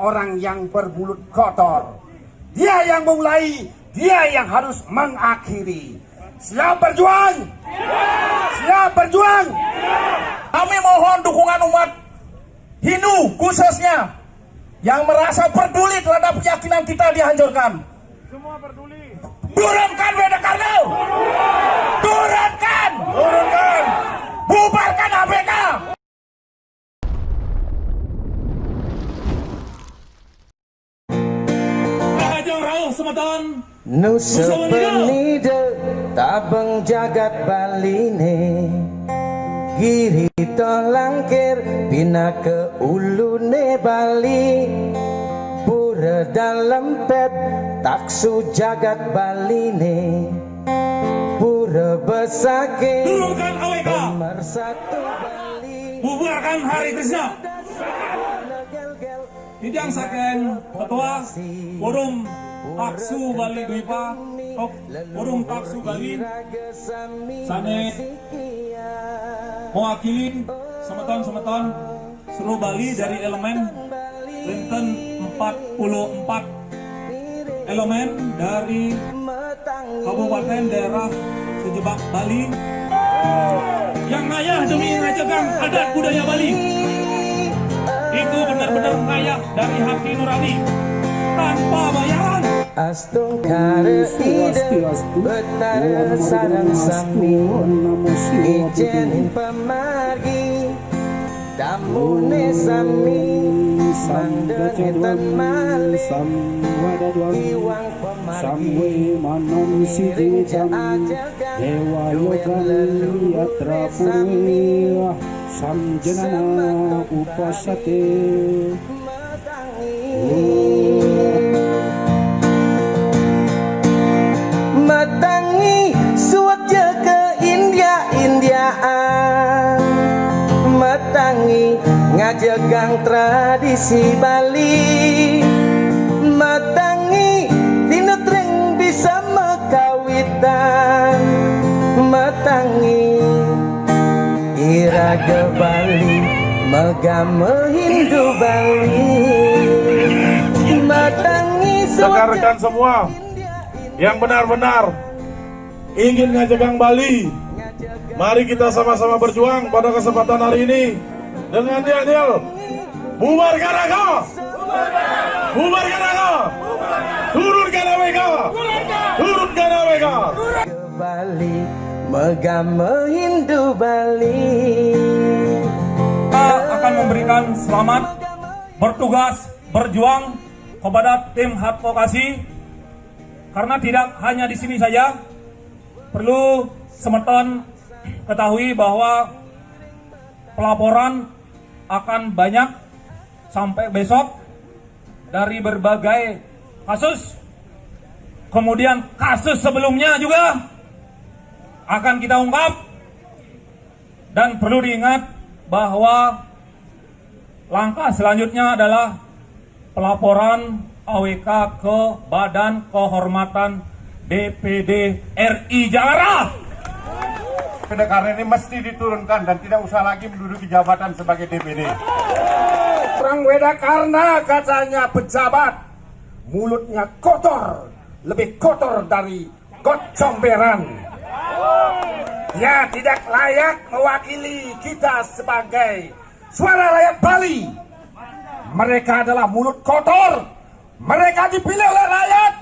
orang-orang yang bermulut kotor. Dia yang memulai, dia yang harus mengakhiri. Siap berjuang? Siap berjuang? Kami mohon dukungan umat Hindu khususnya yang merasa peduli terhadap keyakinan kita dihancurkan. Semua peduli. Turunkan Weda Karna! Turunkan! Turunkan! Bubarkan ABK! Rajang Rauh Semeton Nusa Penida tabeng jagat baline Giri tolangkir bina ke ulune Bali Pura dalam pet taksu jagat baline Pura besake turunkan AWK! Pemersatu Bali Bubarkan Hari Krishna! Bidang Saken Ketua Forum Taksu Bali Dwipa Forum Taksu Bali Sane mewakili semeton-semeton seluruh Bali dari elemen Linten 44 elemen dari kabupaten daerah sejebak Bali yang ngayah demi ngajagang adat budaya Bali. Itu benar-benar ngayah dari hati nurani tanpa bayaran. Astung kare ide betara sarang sami ijenin pemargi damune sami mandene tan mali iwang pemargi manom sidijam dewa yoga yatra puri samjenana upasate matangi suatja ke India-Indiaan matangi ngajagang tradisi Bali matangi tinutreng bisa mekawitan matangi iraga Bali megame Hindu Bali matangi rekan-rekan semua yang benar-benar ingin ngajagang Bali, mari kita sama-sama berjuang pada kesempatan hari ini dengan dial-dial bubarkan AWK, bubarkan AWK, turunkan AWK, turunkan AWK. Bali megame Hindu Bali. Kita akan memberikan selamat bertugas berjuang kepada tim advokasi karena tidak hanya di sini saja. Perlu semeton ketahui bahwa pelaporan akan banyak sampai besok dari berbagai kasus. Kemudian kasus sebelumnya juga akan kita ungkap. Dan perlu diingat bahwa langkah selanjutnya adalah pelaporan AWK ke Badan Kehormatan DPD RI Jakarta. Weda Karna ini mesti diturunkan dan tidak usah lagi menduduki jabatan sebagai DPD. Orang Weda Karna katanya pejabat, mulutnya kotor, lebih kotor dari got comberan. Dia tidak layak mewakili kita sebagai suara rakyat Bali. Mereka adalah mulut kotor. Mereka dipilih oleh rakyat,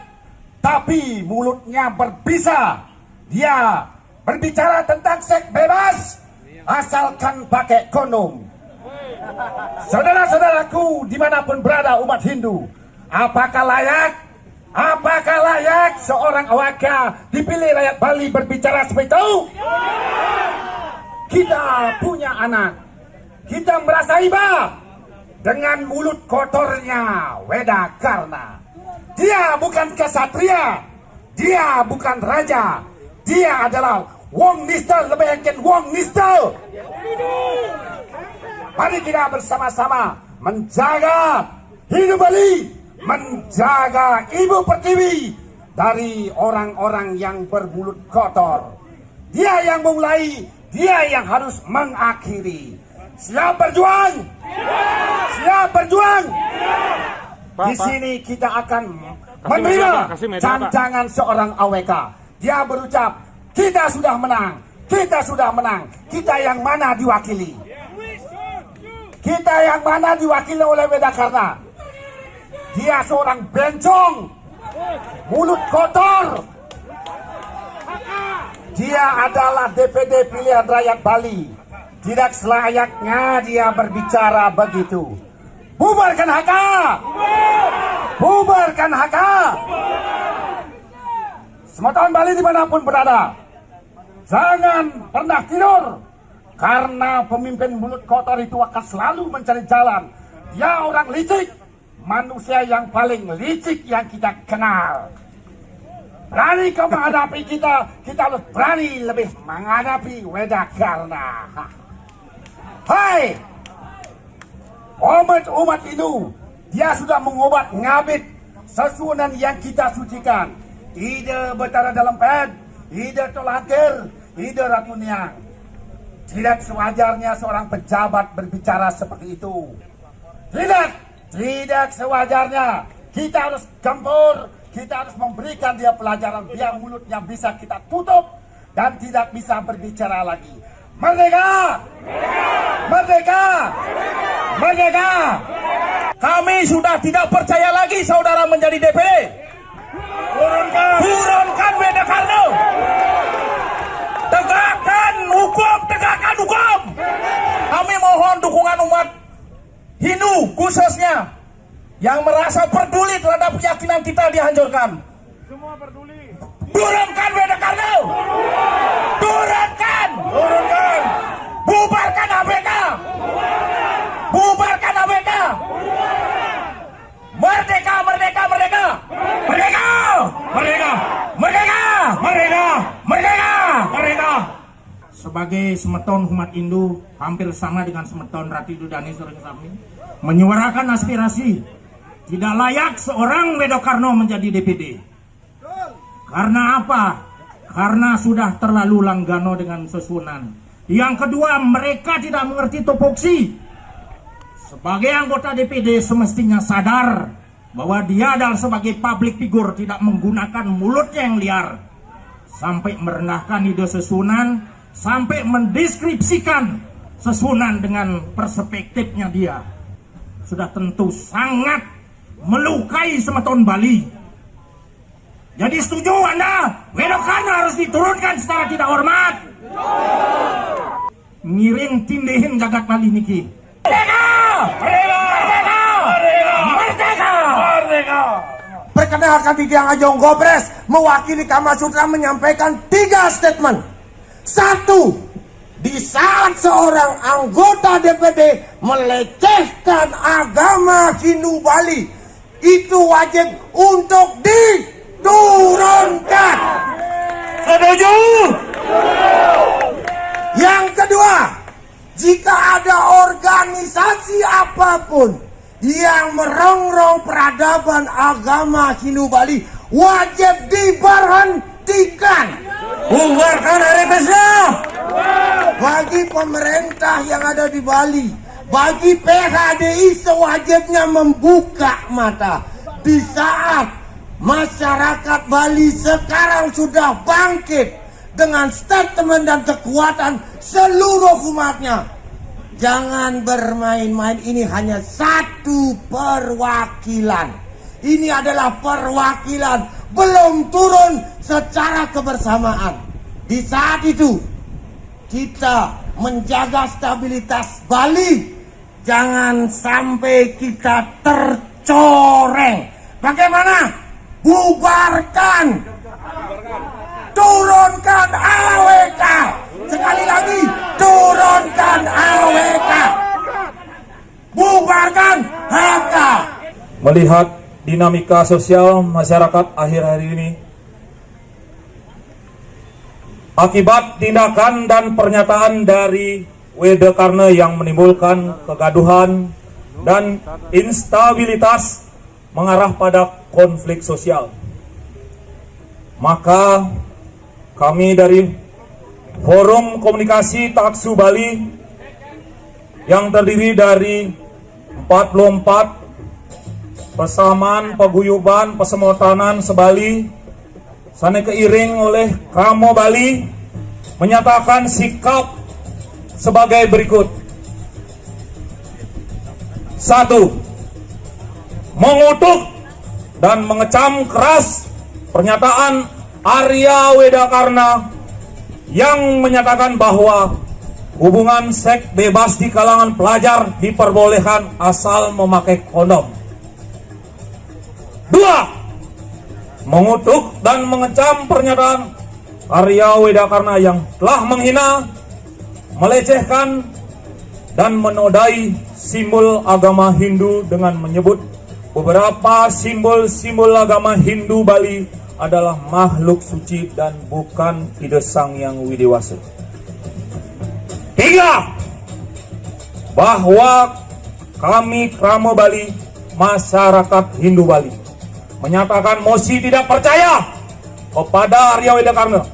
tapi mulutnya berbisa. Dia berbicara tentang seks bebas, asalkan pakai kondom. Saudara-saudaraku dimanapun berada umat Hindu, apakah layak seorang AWK dipilih rakyat Bali berbicara seperti itu? Kita punya anak, kita merasa iba dengan mulut kotornya Weda Karna. Dia bukan kesatria, dia bukan raja, dia adalah wong nista, lebih yakin wong nista. Mari kita bersama-sama menjaga Hindu Bali, menjaga Ibu Pertiwi dari orang-orang yang bermulut kotor. Dia yang memulai, dia yang harus mengakhiri. Siap berjuang? Siap berjuang? Di sini kita akan menerima cancangan seorang AWK. Dia berucap, kita sudah menang, kita sudah menang. Kita yang mana diwakili? Kita yang mana diwakili oleh Wedakarna? Dia seorang bencong, mulut kotor. Dia adalah DPD pilihan rakyat Bali. Tidak selayaknya dia berbicara begitu. Bubarkan HK! Bubarkan HK! Semeton Bali dimanapun berada, jangan pernah tidur. Karena pemimpin mulut kotor itu akan selalu mencari jalan. Dia orang licik, manusia yang paling licik yang kita kenal. Berani kau menghadapi kita, kita harus berani lebih menghadapi Wedakarna. Hai, umat Hindu, dia sudah mengobat ngabit sesunan yang kita sucikan. Ide Betara dalam ped, ide Tolakir, ide Ratu Niang. Tidak sewajarnya seorang pejabat berbicara seperti itu. Tidak sewajarnya. Kita harus gempur, kita harus memberikan dia pelajaran biar mulutnya bisa kita tutup dan tidak bisa berbicara lagi. Merdeka! Merdeka! Merdeka! Kami sudah tidak percaya lagi saudara menjadi DPD. Turunkan Wedakarna. Tegakkan hukum, tegakkan hukum. Kami mohon dukungan umat Hindu khususnya yang merasa peduli terhadap keyakinan kita dihancurkan. Semua peduli. Turunkan Wedakarna. Turunkan. Turunkan. Bubarkan ABK. Bubarkan ABK. Merdeka, merdeka, merdeka. Merdeka. Merdeka! Merdeka. Merdeka! Merdeka. Merdeka! Sebagai semeton umat Hindu, hampir sama dengan semeton Rati Dudani sering kami menyuarakan aspirasi tidak layak seorang Wedakarna menjadi DPD. Karena apa? Karena sudah terlalu langgano dengan sesunan. Yang kedua, mereka tidak mengerti topoksi. Sebagai anggota DPD semestinya sadar bahwa dia adalah sebagai public figure tidak menggunakan mulutnya yang liar sampai merendahkan ide sesunan, sampai mendeskripsikan sesunan dengan perspektifnya dia. Sudah tentu sangat melukai semeton Bali. Jadi setuju Anda? Wedakarna harus diturunkan secara tidak hormat. Ngiring tindihin jagat Bali niki. Merdeka. Merdeka. Merdeka. Merdeka. Perkenalkan Tidiang Ajong Gopres mewakili Kamasutra menyampaikan 3 statement. 1. Di saat seorang anggota DPD melecehkan agama Hindu Bali, itu wajib untuk diturunkan. Setuju. Yang kedua, jika ada organisasi apapun yang merongrong peradaban agama Hindu Bali, wajib diberhentikan. Bubarkan RPSnya. Bagi pemerintah yang ada di Bali, bagi PHDI sewajibnya membuka mata. Di saat masyarakat Bali sekarang sudah bangkit dengan statement dan kekuatan seluruh umatnya. Jangan bermain-main, ini hanya satu perwakilan. Ini adalah perwakilan, belum turun secara kebersamaan. Di saat itu, kita menjaga stabilitas Bali. Jangan sampai kita tercoreng. Bagaimana? Bubarkan. Turunkan AWK. Sekali lagi, turunkan AWK. Bubarkan HK. Melihat dinamika sosial masyarakat akhir-akhir ini, akibat tindakan dan pernyataan dari Wedakarna yang menimbulkan kegaduhan dan instabilitas mengarah pada konflik sosial, maka kami dari Forum Komunikasi Taksu Bali yang terdiri dari 44 Persamaan paguyuban pesemotanan sebali sane keiring oleh Kramo Bali menyatakan sikap sebagai berikut. 1. Mengutuk dan mengecam keras pernyataan Arya Wedakarna yang menyatakan bahwa hubungan seks bebas di kalangan pelajar diperbolehkan asal memakai kondom. 2. Mengutuk dan mengecam pernyataan Arya Wedakarna yang telah menghina, melecehkan, dan menodai simbol agama Hindu dengan menyebut beberapa simbol-simbol agama Hindu Bali adalah makhluk suci dan bukan ide Sang Hyang Widiwasa. 3. Bahwa kami Kramo Bali, masyarakat Hindu Bali, menyatakan mosi tidak percaya kepada Arya Wedakarna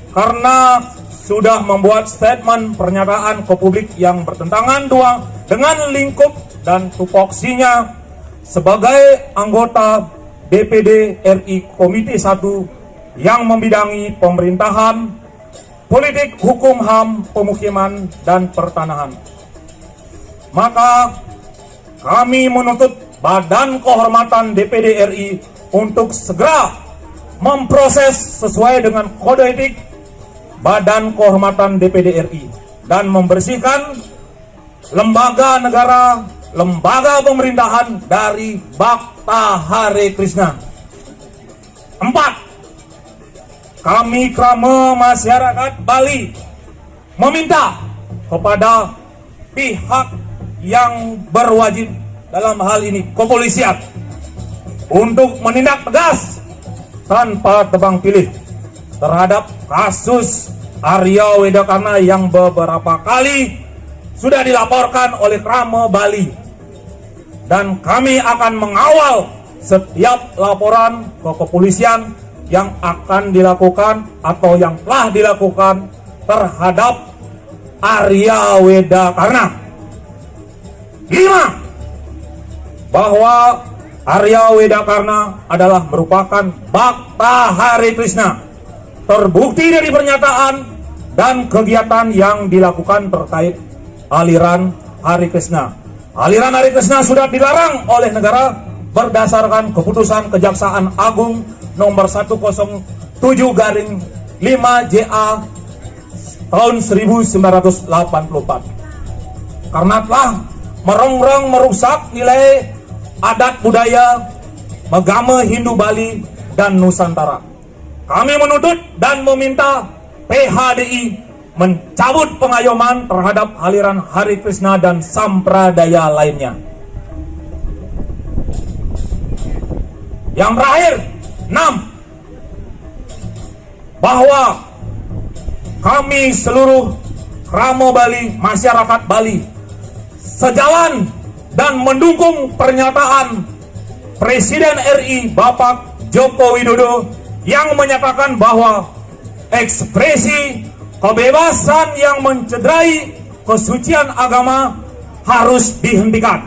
karena sudah membuat statement pernyataan ke publik yang bertentangan dengan lingkup dan tupoksinya sebagai anggota DPD RI Komite 1 yang membidangi pemerintahan, politik, hukum, HAM, pemukiman, dan pertanahan. Maka kami menuntut Badan Kehormatan DPD RI untuk segera memproses sesuai dengan kode etik Badan Kehormatan DPD RI dan membersihkan lembaga negara, lembaga pemerintahan dari Bhakta Hare Krishna. 4. Kami Kramo masyarakat Bali meminta kepada pihak yang berwajib dalam hal ini kepolisian untuk menindak tegas tanpa tebang pilih terhadap kasus Arya Wedakarna yang beberapa kali sudah dilaporkan oleh Kramo Bali, dan kami akan mengawal setiap laporan ke kepolisian yang akan dilakukan atau yang telah dilakukan terhadap Arya Wedakarna. 5. Bahwa Arya Wedakarna adalah merupakan Bhakta Hare Krishna, terbukti dari pernyataan dan kegiatan yang dilakukan terkait aliran Hare Krishna. Aliran Hare Krishna sudah dilarang oleh negara berdasarkan keputusan Kejaksaan Agung nomor 107/5JA tahun 1984 karena telah merongrong merusak nilai adat budaya agama Hindu Bali dan Nusantara. Kami menuntut dan meminta PHDI mencabut pengayoman terhadap aliran Hare Krishna dan sampradaya lainnya. Yang terakhir, 6. Bahwa kami seluruh Kramo Bali, masyarakat Bali, sejalan dan mendukung pernyataan Presiden RI Bapak Joko Widodo yang menyatakan bahwa ekspresi kebebasan yang mencederai kesucian agama harus dihentikan.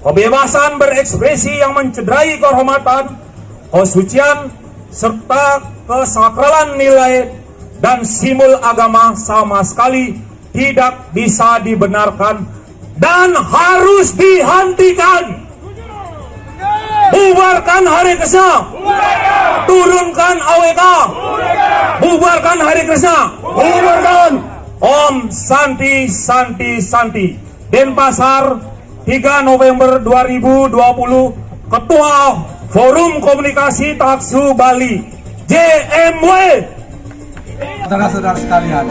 Kebebasan berekspresi yang mencederai kehormatan, kesucian, serta kesakralan nilai dan simbol agama sama sekali tidak bisa dibenarkan dan harus dihentikan. Bubarkan Hare Krishna, turunkan AWK, bubarkan Hare Krishna, bubarkan. Om Santi Santi Santi. Denpasar, 3 November 2020, Ketua Forum Komunikasi Taksu Bali, JMW. Saudara-saudara sekalian,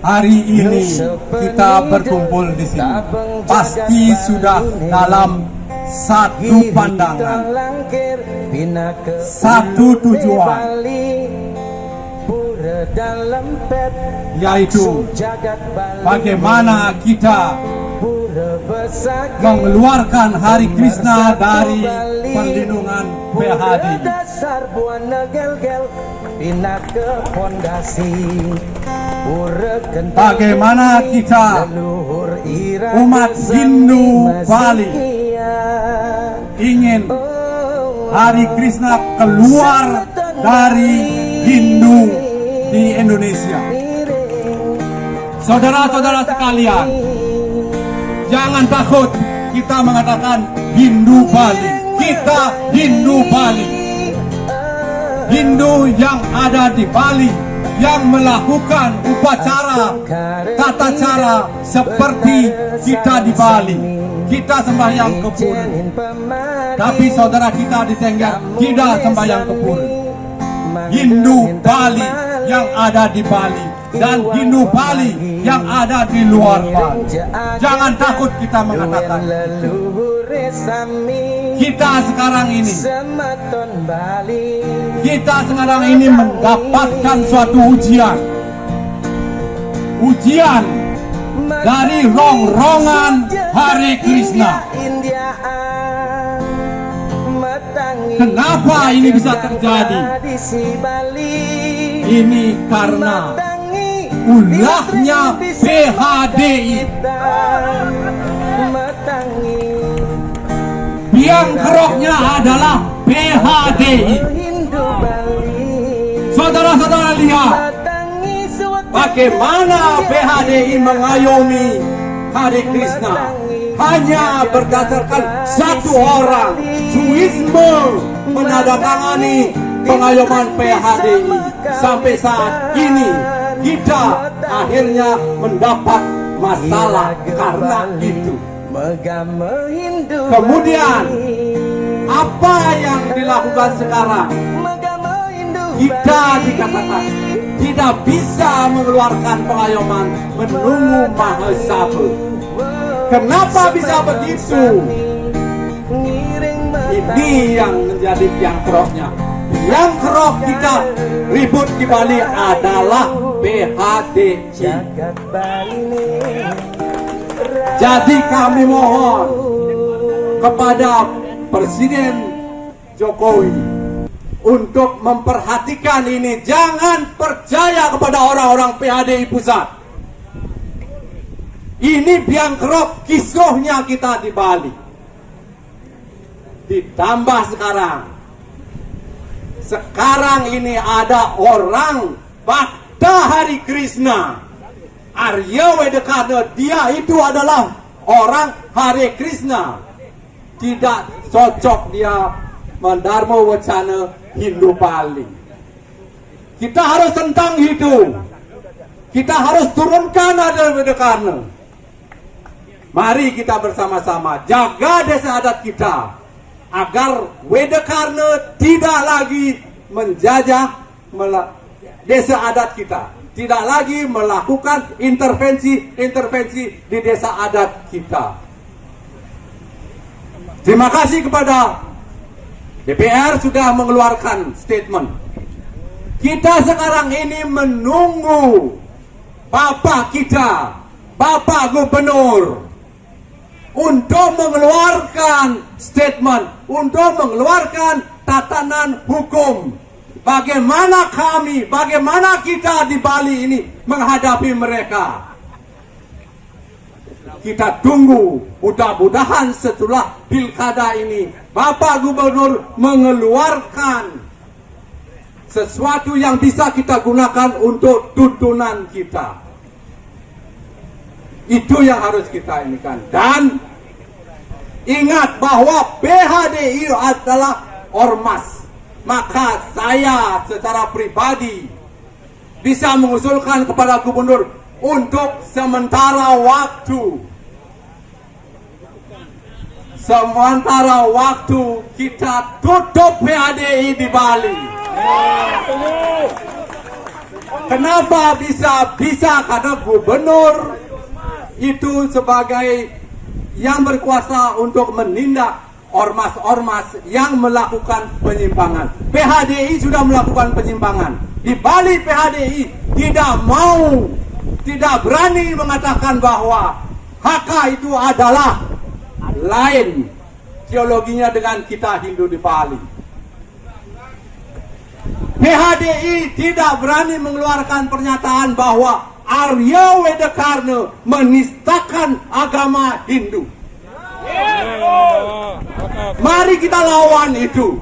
hari ini kita berkumpul di sini pasti sudah dalam satu pandangan, satu tujuan, yaitu bagaimana kita mengeluarkan Hare Krishna dari perlindungan PHDI. Bagaimana kita umat Hindu Bali ingin Hari Krishna keluar dari Hindu di Indonesia. Saudara-saudara sekalian, jangan takut kita mengatakan Hindu Bali. Kita Hindu Bali. Hindu yang ada di Bali, yang melakukan upacara, tata cara seperti kita di Bali. Kita sembahyang ke pura. Tapi saudara kita di Tengger tidak sembahyang ke pura. Hindu Bali yang ada di Bali dan Hindu Bali yang ada di luar Bali. Jangan takut kita mengatakan kita sekarang ini mendapatkan suatu ujian dari rongrongan Hare Krishna. Kenapa ini bisa terjadi? Ini karena ulahnya PHDI. Biang keroknya adalah PHDI. Saudara-saudara lihat bagaimana PHDI mengayomi Hare Krishna hanya berdasarkan satu orang, Suisme, menandatangani pengayoman PHDI. Sampai saat ini kita akhirnya mendapat masalah karena itu. Kemudian apa yang dilakukan sekarang? Kita dikatakan tidak bisa mengeluarkan pengayoman menunggu Mahasabha. Kenapa bisa begitu? Ini yang menjadi biang keroknya. Yang kerok kita ribut di Bali adalah PHDI. Jadi kami mohon kepada Presiden Jokowi untuk memperhatikan ini. Jangan percaya kepada orang-orang PHDI pusat. Ini biang kerok kisruhnya kita di Bali. Ditambah sekarang ini ada orang Bhakta Hari Krishna, Arya Wedakarna, dia itu adalah orang Hare Krishna. Tidak cocok dia mendharma wacana Hindu Bali. Kita harus tentang itu. Kita harus turunkan Arya Wedakarna. Mari kita bersama-sama jaga desa adat kita agar Wedakarna tidak lagi menjajah desa adat kita, tidak lagi melakukan intervensi di desa adat kita. Terima kasih kepada DPR sudah mengeluarkan statement. Kita sekarang ini menunggu Bapak kita, Bapak Gubernur, untuk mengeluarkan statement, untuk mengeluarkan tatanan hukum. Bagaimana kita di Bali ini menghadapi mereka. Kita tunggu, mudah-mudahan setelah pilkada ini Bapak Gubernur mengeluarkan sesuatu yang bisa kita gunakan untuk tuntunan kita. Itu yang harus kita inikan. Dan ingat bahwa PHDI adalah ormas. Maka saya secara pribadi bisa mengusulkan kepada gubernur untuk sementara waktu kita tutup PHDI di Bali. Kenapa bisa? Karena gubernur itu sebagai yang berkuasa untuk menindak ormas-ormas yang melakukan penyimpangan. PHDI sudah melakukan penyimpangan. Di Bali PHDI tidak berani mengatakan bahwa HK itu adalah lain teologinya dengan kita Hindu di Bali. PHDI tidak berani mengeluarkan pernyataan bahwa Arya Wedakarna menistakan agama Hindu. Mari kita lawan itu.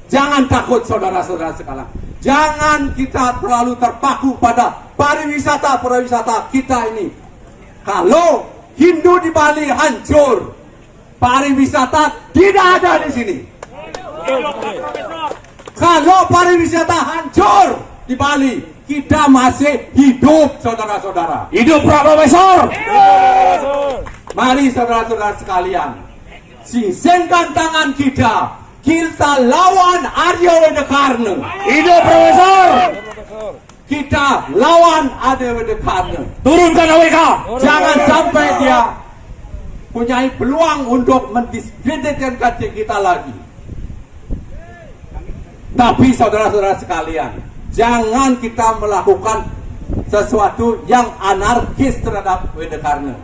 Jangan takut saudara-saudara sekalian. Jangan kita terlalu terpaku pada pariwisata kita ini. Kalau Hindu di Bali hancur, pariwisata tidak ada di sini. Kalau pariwisata hancur di Bali, kita masih hidup, saudara-saudara. Hidup Pak Profesor. Mari saudara-saudara sekalian, singkirkan tangan kita. Kita lawan Arya Wedekarna. Hidup Profesor. Kita lawan Arya Wedekarna. Turunkan AWK. Jangan sampai dia punya peluang untuk mendiskreditkan kita lagi. Tapi saudara-saudara sekalian, jangan kita melakukan sesuatu yang anarkis terhadap Wedekarna.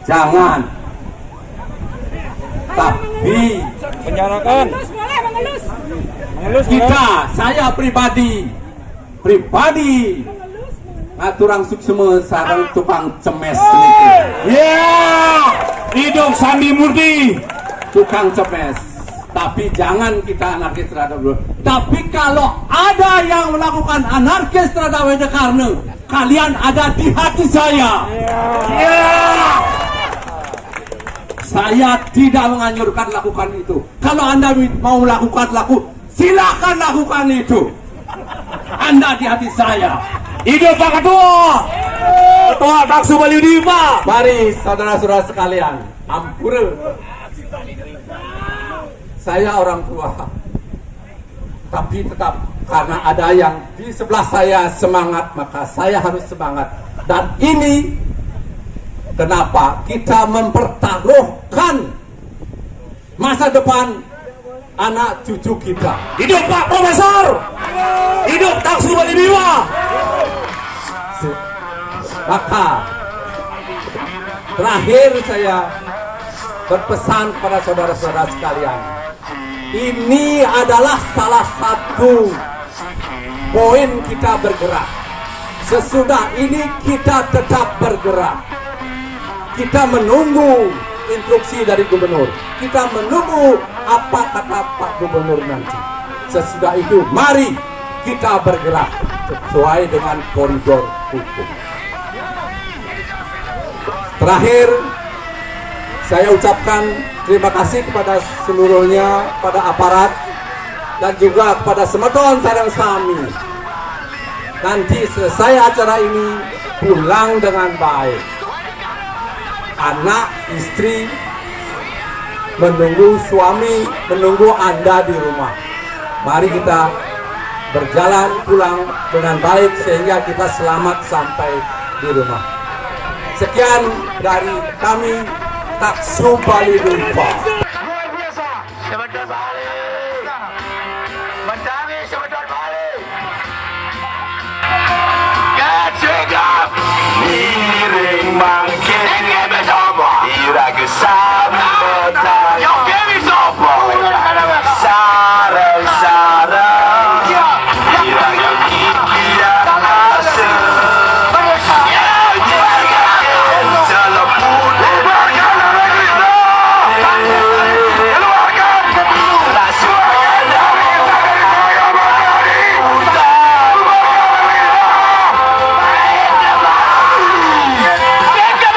Jangan. Tapi kita, saya pribadi ngaturang suksema sarang tukang cemes itu. Hidup Sandi Murti. Tukang cemes. Tapi jangan kita anarkis terhadap beliau. Tapi kalau ada yang melakukan anarkis terhadap Wedekarna, kalian ada di hati saya. Saya tidak menganjurkan lakukan itu. Kalau Anda mau melakukan, silakan lakukan itu. Anda di hati saya. Hidup Pak Ketua. Ketua Taksu Bali Dima. Mari saudara-saudara sekalian, ampura. Saya orang tua, tapi tetap karena ada yang di sebelah saya semangat, maka saya harus semangat. Dan ini kenapa kita mempertaruhkan masa depan anak cucu kita. Hidup Pak Profesor. Hidup Taksu Bali Dima. Maka terakhir saya berpesan kepada saudara-saudara sekalian. Ini adalah salah satu poin kita bergerak. Sesudah ini kita tetap bergerak. Kita menunggu instruksi dari gubernur. Kita menunggu apa kata Pak Gubernur nanti. Sesudah itu mari kita bergerak sesuai dengan koridor hukum. Terakhir, saya ucapkan terima kasih kepada seluruhnya, pada aparat dan juga kepada semeton sareng sami. Nanti selesai acara ini pulang dengan baik. Anak, istri menunggu suami, menunggu Anda di rumah. Mari kita berjalan pulang dengan baik sehingga kita selamat sampai di rumah. Sekian dari kami, Taksu Bali Lupa. Luar biasa, Semeton Bali. Mendangi Semeton Bali. Kecegap miring mangkir. Ini bersama. Iraga sambutan. Yang kami sopo. Sarang-sarang. Iraga kikira asal. Get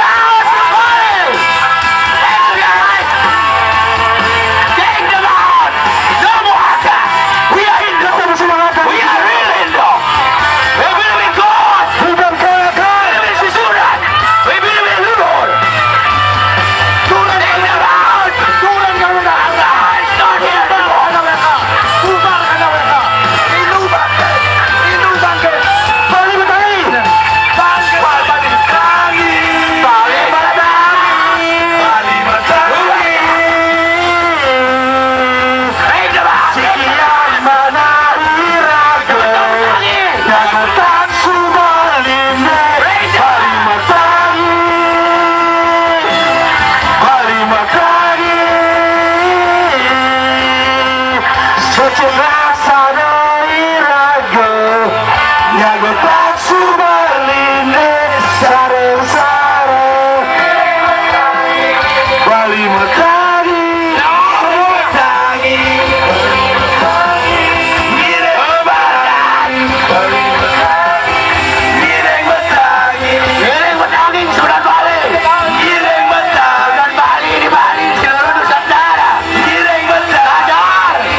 metangi, metangi, mireng badan, mireng metangi, sudah balik, mireng metangi, Bali di Bali seluruh Nusantara, mireng metangi,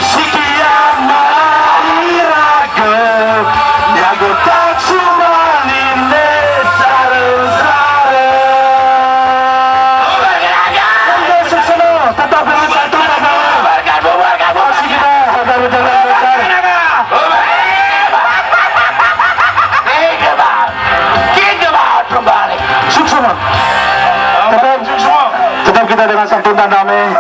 sekian mari ragam, jago tak cuma nilai sare-sare. Tetap bersatu bubarkan posisi kita agar berjalan lancar. King about kembali. Sukses. Tetap kita dengan santun dan damai.